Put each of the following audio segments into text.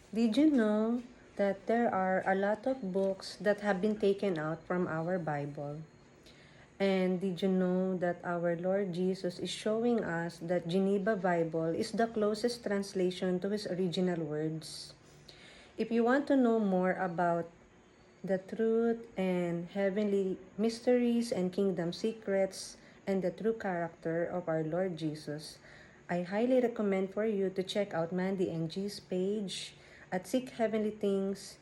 Did you know that there are a lot of books that have been taken out from our Bible? And did you know that our Lord Jesus is showing us that Geneva Bible is the closest translation to his original words? If you want to know more about the truth and heavenly mysteries and kingdom secrets and the true character of our Lord Jesus, I highly recommend for you to check out Mandy and G's page at Seek Heavenly Things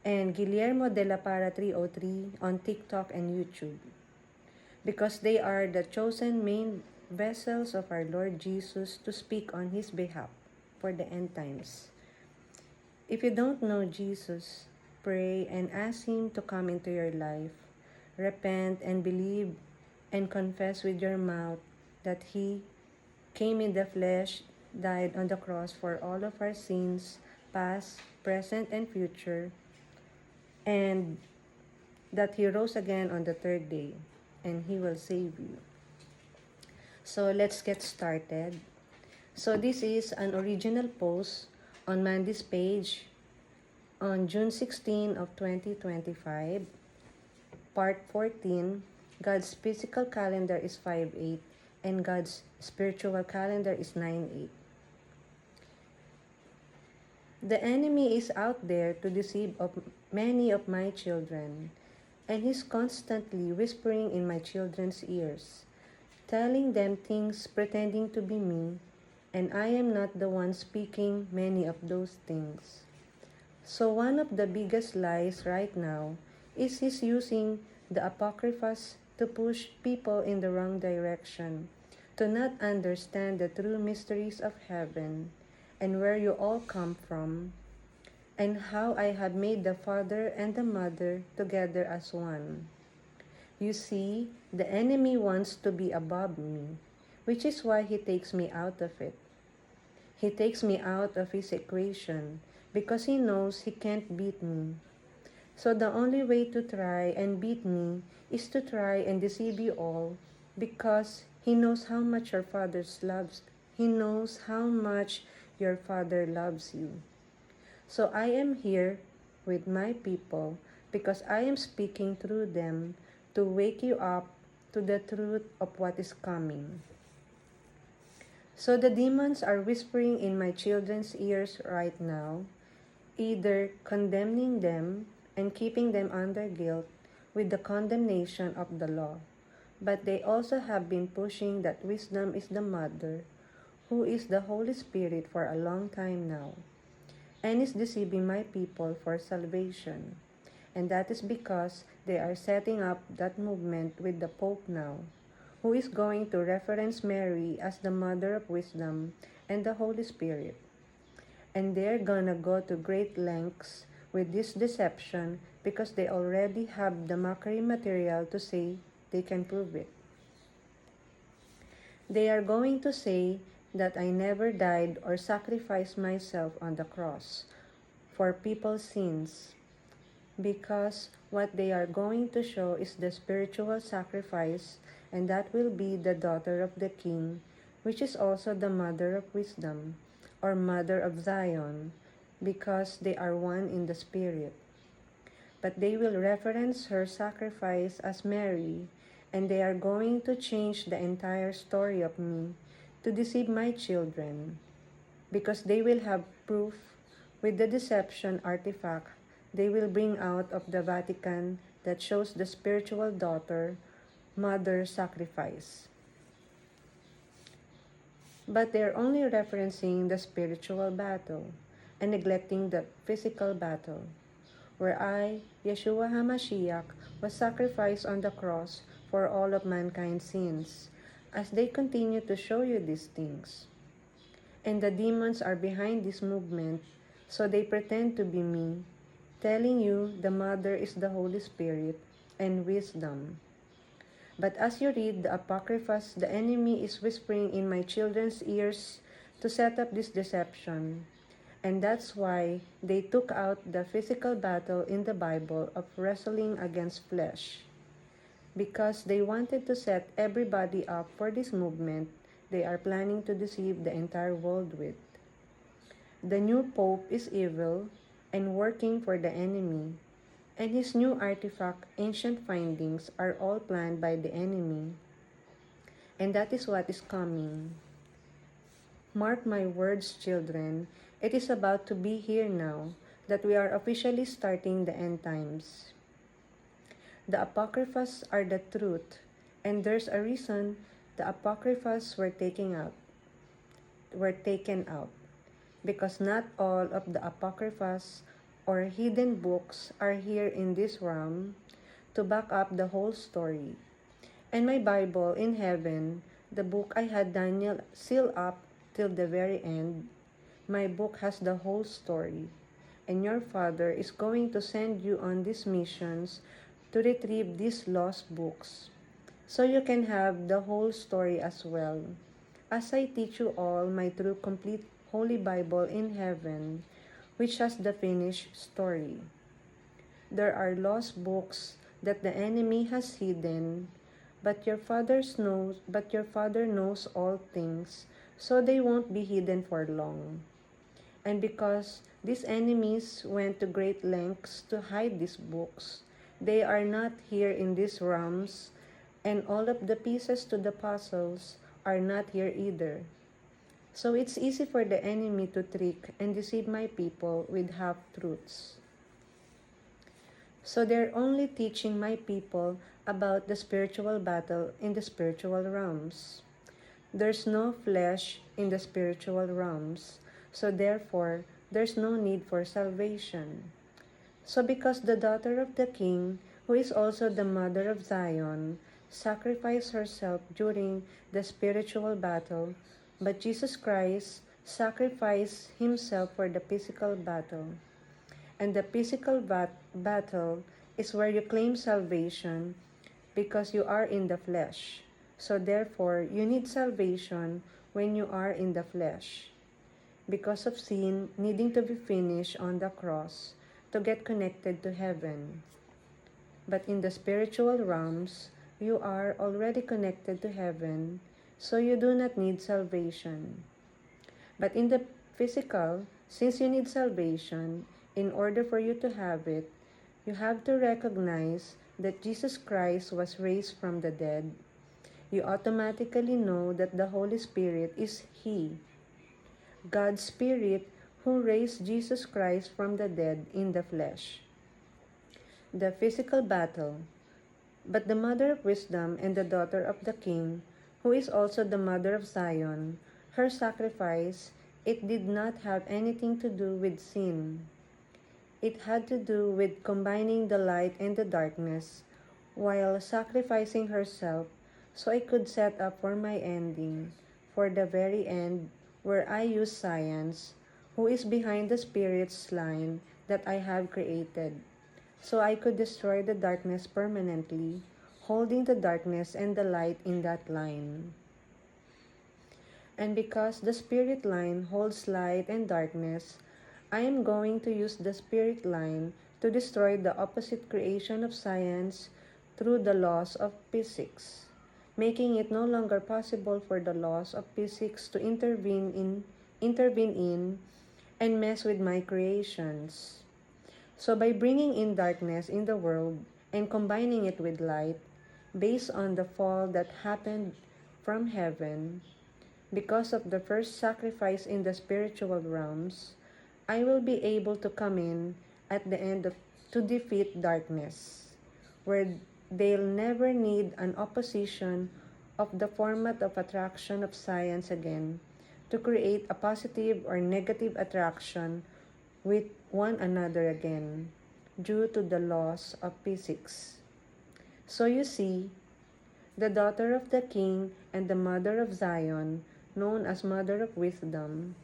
and Guillermo de la Para 303 on TikTok and YouTube, because they are the chosen main vessels of our Lord Jesus to speak on his behalf for the end times. If you don't know Jesus, pray and ask him to come into your life. Repent and believe and confess with your mouth that he came in the flesh, died on the cross for all of our sins, past, present, and future, and that he rose again on the third day, and he will save you. So let's get started. So this is an original post on Mandy's page on June 16 of 2025, part 14. God's physical calendar is 5/8 and God's spiritual calendar is 9/8. The enemy is out there to deceive many of my children, and he's constantly whispering in my children's ears, telling them things pretending to be me, and I am not the one speaking many of those things. So one of the biggest lies right now is he's using the Apocryphas to push people in the wrong direction, to not understand the true mysteries of heaven and where you all come from, and how I have made the Father and the Mother together as one. You see, the enemy wants to be above me, which is why he takes me out of it. He takes me out of his equation because he knows he can't beat me. So the only way to try and beat me is to try and deceive you all, because he knows how much your father loves. He knows how much your father loves you. So I am here with my people because I am speaking through them to wake you up to the truth of what is coming. So the demons are whispering in my children's ears right now, either condemning them and keeping them under guilt with the condemnation of the law. But they also have been pushing that wisdom is the mother, who is the Holy Spirit, for a long time now, and is deceiving my people for salvation. And that is because they are setting up that movement with the Pope now, who is going to reference Mary as the mother of wisdom and the Holy Spirit. And they're gonna go to great lengths with this deception because they already have the mockery material to say they can prove it. They are going to say that I never died or sacrificed myself on the cross for people's sins, because what they are going to show is the spiritual sacrifice, and that will be the daughter of the king, which is also the mother of wisdom, or mother of Zion, because they are one in the spirit. But they will reference her sacrifice as Mary, and they are going to change the entire story of me to deceive my children, because they will have proof with the deception artifact they will bring out of the Vatican that shows the spiritual daughter, mother sacrifice. But they are only referencing the spiritual battle and neglecting the physical battle, where I, Yeshua HaMashiach, was sacrificed on the cross for all of mankind's sins, as they continue to show you these things. And the demons are behind this movement, so they pretend to be me, telling you the mother is the Holy Spirit and wisdom. But as you read the Apocryphas, the enemy is whispering in my children's ears to set up this deception. And that's why they took out the physical battle in the Bible of wrestling against flesh. Because they wanted to set everybody up for this movement they are planning to deceive the entire world with. The new Pope is evil and working for the enemy, and his new artifact, ancient findings, are all planned by the enemy. And that is what is coming. Mark my words, children, it is about to be here now that we are officially starting the end times. The Apocryphas are the truth, and there's a reason the Apocryphas were taken out, because not all of the Apocryphas or hidden books are here in this realm to back up the whole story. And my Bible in heaven, the book I had Daniel seal up till the very end, my book has the whole story. And your Father is going to send you on these missions to retrieve these lost books, so you can have the whole story as well. As I teach you all my true complete Holy Bible in heaven, which has the finished story. There are lost books that the enemy has hidden, but your Father knows all things, so they won't be hidden for long. And because these enemies went to great lengths to hide these books, they are not here in these realms, and all of the pieces to the puzzles are not here either. So it's easy for the enemy to trick and deceive my people with half-truths. So they're only teaching my people about the spiritual battle in the spiritual realms. There's no flesh in the spiritual realms, so therefore there's no need for salvation. So because the daughter of the king, who is also the mother of Zion, sacrificed herself during the spiritual battle, but Jesus Christ sacrificed himself for the physical battle. And the physical battle is where you claim salvation because you are in the flesh. So therefore, you need salvation when you are in the flesh, because of sin needing to be finished on the cross to get connected to heaven. But in the spiritual realms, you are already connected to heaven, so you do not need salvation. But in the physical, since you need salvation, in order for you to have it, you have to recognize that Jesus Christ was raised from the dead. You automatically know that the Holy Spirit is He, God's Spirit, who raised Jesus Christ from the dead in the flesh. The physical battle. But the mother of wisdom and the daughter of the king, who is also the mother of Zion, her sacrifice, it did not have anything to do with sin. It had to do with combining the light and the darkness, while sacrificing herself so I could set up for my ending, for the very end, where I use science, who is behind the spirit's line that I have created, so I could destroy the darkness permanently, holding the darkness and the light in that line. And because the spirit line holds light and darkness, I am going to use the spirit line to destroy the opposite creation of science through the laws of physics, making it no longer possible for the laws of physics to intervene in and mess with my creations. So by bringing in darkness in the world and combining it with light, based on the fall that happened from heaven, because of the first sacrifice in the spiritual realms, I will be able to come in at the end to defeat darkness, where they'll never need an opposition of the format of attraction of science again to create a positive or negative attraction with one another again, due to the laws of physics. So you see, the daughter of the king and the mother of Zion, known as Mother of Wisdom,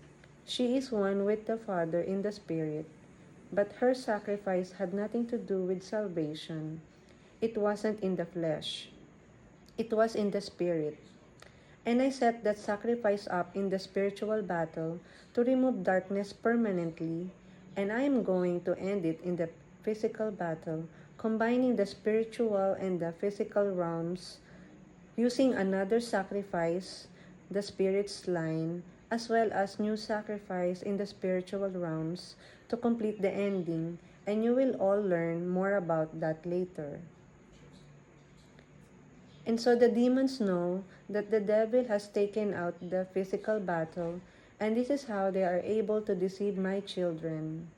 she is one with the Father in the Spirit, but her sacrifice had nothing to do with salvation. It wasn't in the flesh. It was in the Spirit. And I set that sacrifice up in the spiritual battle to remove darkness permanently, and I am going to end it in the physical battle, combining the spiritual and the physical realms, using another sacrifice, the Spirit's line, as well as new sacrifice in the spiritual realms to complete the ending, and you will all learn more about that later. And so the demons know that the devil has taken out the physical battle, and this is how they are able to deceive my children.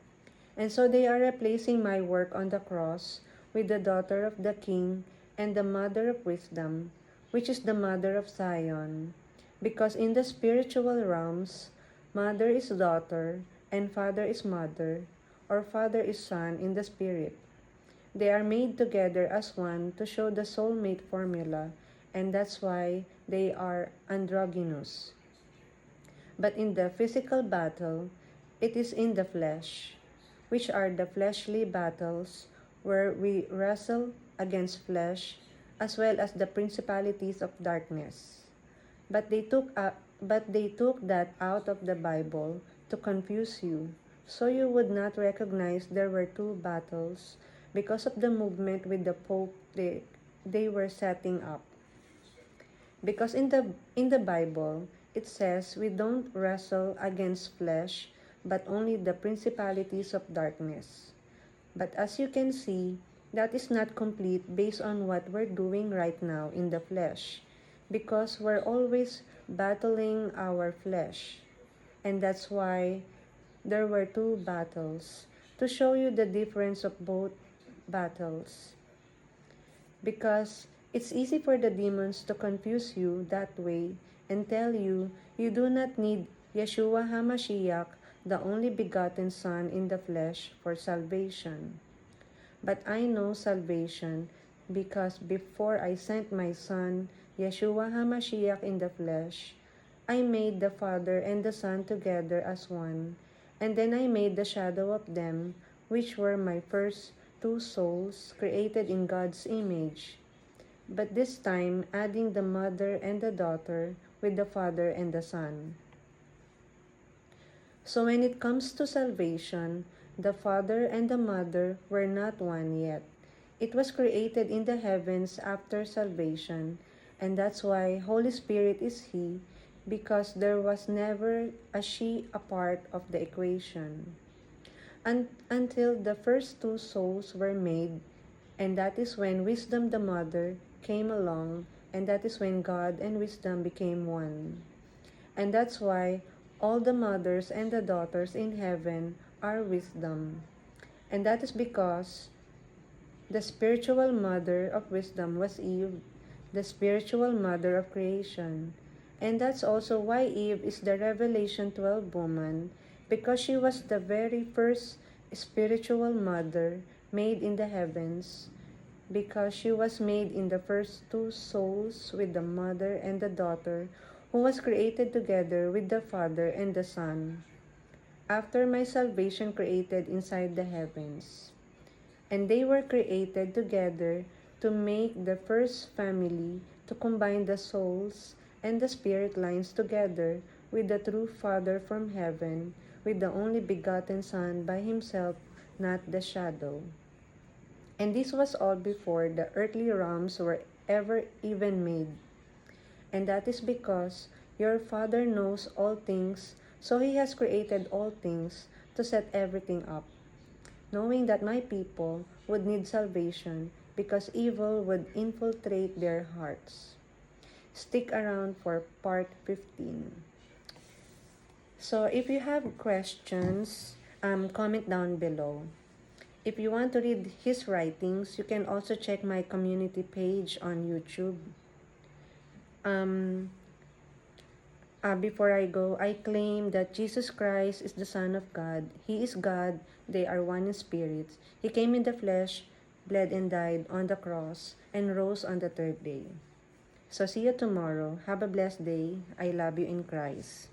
And so they are replacing my work on the cross with the daughter of the king and the mother of wisdom, which is the mother of Zion. Because in the spiritual realms, mother is daughter and father is mother, or father is son in the spirit. They are made together as one to show the soulmate formula, and that's why they are androgynous. But in the physical battle, it is in the flesh, which are the fleshly battles where we wrestle against flesh as well as the principalities of darkness. But they took that out of the Bible to confuse you, so you would not recognize there were two battles because of the movement with the Pope they were setting up. Because in the Bible, it says we don't wrestle against flesh, but only the principalities of darkness. But as you can see, that is not complete based on what we're doing right now in the flesh, because we're always battling our flesh. And that's why there were two battles, to show you the difference of both battles. Because it's easy for the demons to confuse you that way and tell you you do not need Yeshua HaMashiach, the only begotten Son in the flesh, for salvation. But I know salvation because before I sent my Son, Yeshua HaMashiach in the flesh, I made the Father and the Son together as one, and then I made the shadow of them, which were my first two souls created in God's image. But this time adding the mother and the daughter with the Father and the Son. So when it comes to salvation, the Father and the Mother were not one yet. It was created in the heavens after salvation, and that's why Holy Spirit is He, because there was never a she a part of the equation. Until the first two souls were made, and that is when Wisdom the Mother came along, and that is when God and Wisdom became one. And that's why all the mothers and the daughters in heaven are wisdom. And that is because the spiritual mother of wisdom was Eve, the spiritual mother of creation. And that's also why Eve is the Revelation 12 woman, because she was the very first spiritual mother made in the heavens, because she was made in the first two souls with the mother and the daughter, who was created together with the Father and the Son, after my salvation created inside the heavens. And they were created together to make the first family, to combine the souls and the spirit lines together with the true Father from heaven, with the only begotten Son by Himself, not the shadow. And this was all before the earthly realms were ever even made. And that is because your Father knows all things, so He has created all things to set everything up, knowing that my people would need salvation because evil would infiltrate their hearts. Stick around for part 15. So if you have questions, comment down below. If you want to read his writings, you can also check my community page on YouTube. Before I go, I claim that Jesus Christ is the Son of God. He is God. They are one in spirit. He came in the flesh, bled and died on the cross, and rose on the third day. So see you tomorrow. Have a blessed day. I love you in Christ.